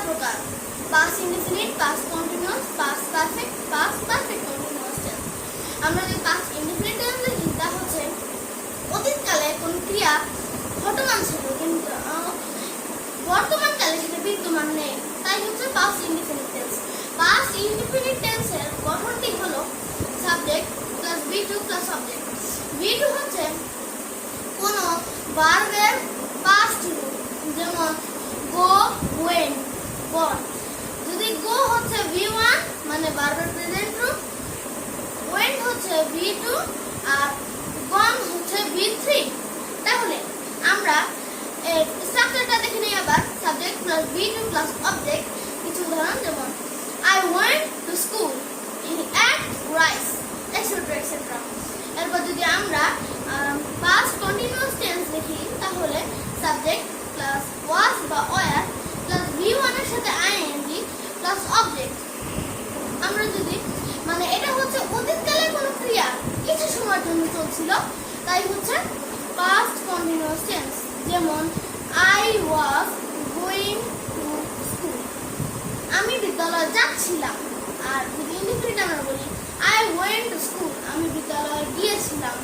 প্রকার: past indefinite, past continuous, past perfect, past perfect continuous tense. আমরা যদি past indefinite tense দেখি, তা হচ্ছে অতীতকালে কোন ক্রিয়া ঘটমান ছিল কিন্তু বর্তমান কালে সেটা বিদ্যমান নেই, তাই হচ্ছে past indefinite tense. Past indefinite টেন্সের গঠনটি হলো subject plus V2 plus object. V2 হচ্ছে কোন ভার্বের পাস্ট রূপ, যেমন গো, ওয়েন্ট, গন। যদি গো হচ্ছে V1 মানে ভার্বের প্রেজেন্ট রূপ, ওয়েন্ট হচ্ছে V2 আর গন হচ্ছে V3। তাহলে আমরা স্ট্রাকচারটা দেখে নিই আবার। Subject plus V2 plus object. কিছু উদাহরণ, যেমন I went to school, he ate rice, etc etc। এরপর যদি আমরা পাস্ট কন্টিনিউয়াস টেন্স দেখি, তাহলে সাবজেক্ট প্লাস was বা were প্লাস V1 এর সাথে ing প্লাস অবজেক্ট। আমরা যদি মানে এটা হচ্ছে অতীতকালের কোনো ক্রিয়া কিছু সময়ের জন্য চলছিল, তাই হচ্ছে পাস্ট কন্টিনিউয়াস টেন্স। যেমন I was going to school, আমি বিদ্যালয়ে যাচ্ছিলাম। আর যদি ইনডিফিনিট আমরা বলি I went to school, আমি বিদ্যালয়ে গিয়েছিলাম।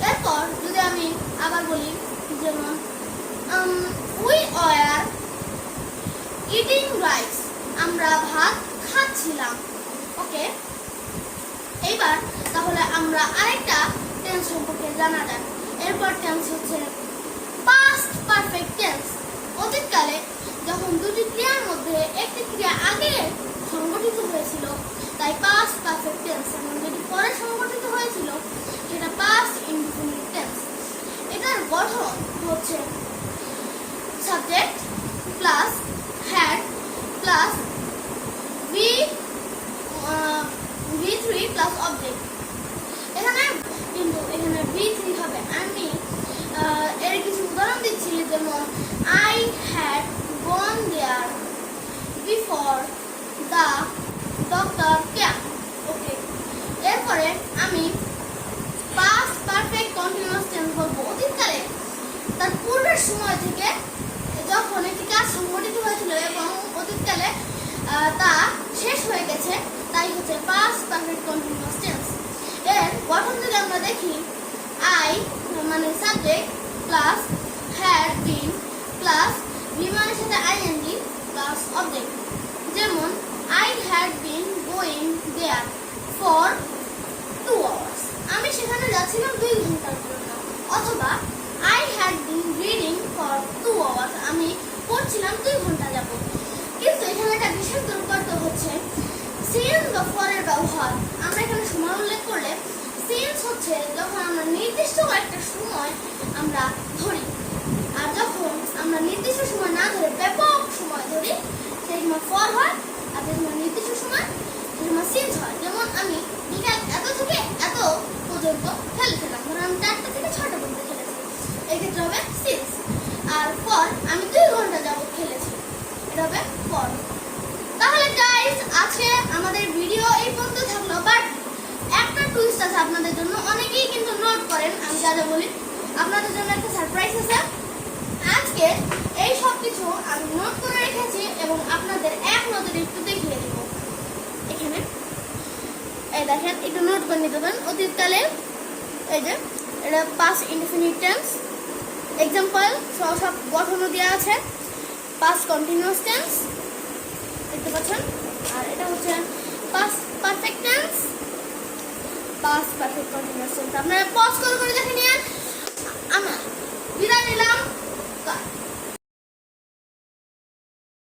এরপর যদি আমি আবার বলি, যেমন we were eating rice, আমরা ভাত খাচ্ছিলাম। ওকে, এইবার তাহলে আমরা আরেকটা টেন্স সম্পর্কে জানা যাক। এরপর টেন্স হচ্ছে পাস্ট পারফেক্ট টেন্স। অতীতকালে যখন দুটি ক্রিয়ার মধ্যে একটি ক্রিয়া আগে সংগঠিত হয়েছিল, তাই পাস্ট পারফেক্ট টেন্স। এবং যেটি পরে সংগঠিত হয়েছিল, সেটা পাস্ট ইনডিফিনিট টেন্স। এটার গঠন হচ্ছে subject plus had plus V3 plus object. এখানে V3 হবে। আমি এর কিছু উদাহরণ দিচ্ছি, যেমন I had gone there before the doctor came। ওকে, এরপরে আমি পাস্ট পারফেক্ট কন্টিনিউয়াস টেন্স বলবো। অতীতকালে তার পূর্বের সময় থেকে যখন একটি কাজ সংঘটিত হয়েছিল এবং অতীতকালে তা শেষ হয়ে গেছে, তাই হচ্ছে পাস্ট পারফেক্ট কন্টিনিউয়াস টেন্স। এর গঠন যদি আমরা দেখি, I মানে subject plus had been plus V1 এর সাথে ing প্লাস অবজেক্ট। যেমন I had been going there for 2 hours, আমি সেখানে যাচ্ছিলাম 2 ঘন্টার জন্য। অথবা I had been reading for 2 hours, আমি পড়ছিলাম 2 ঘন্টা যাবত। কিন্তু এখানে একটা বিশেষ রূপান্তর হচ্ছে সিন্স বা ফরের ব্যবহার। আমরা এখানে সময় উল্লেখ করলে সিন্স হচ্ছে যখন আমরা নির্দিষ্ট একটা সময় আমরা ধরি, আর যখন আমরা নির্দিষ্ট সময় না ধরে ব্যাপক সময় ধরি, সেই সময় ফর হয়। আর যে সময় নির্দিষ্ট সময়, সেই সময় সিন্স হয়। যেমন আমি বিকাল এত থেকে এত পর্যন্ত খেলেছিলাম, ধরুন আমি 4টা থেকে 6টা পর্যন্ত খেলেছি, এই ক্ষেত্রে হবে সিন্স। আর ফর আমি 2 ঘন্টা যাবত খেলেছি, এটা হবে ফর। তাহলে গাইস, আজকে আমাদের ভিডিও এই পর্যন্ত থাকলো, বাট একটা টুইস্ট আছে আপনাদের জন্য। অনেকেই কিন্তু নোট করেন আমি যা যা বলি, আপনাদের জন্য একটা সারপ্রাইজ আছে। আজকে এই সব কিছু আমি নোট করে রেখেছি এবং আপনাদের এক নজরে একটু দেখিয়ে দেব। এখানে এই দেখেন, একটু নোট করে নিতে পারেন। অতীতকালে এই যে এটা পাস্ট ইনডিফিনিট টেন্স, এক্সাম্পল সব গঠনও দেওয়া আছে। পাস্ট কন্টিনিউয়াস টেন্স দেখতে পাচ্ছেন, আর এটা হচ্ছে past perfect tense, past perfect continuous tense. আপনারা পজ করে দেখে নিন। আমরা বিদায় নিলাম।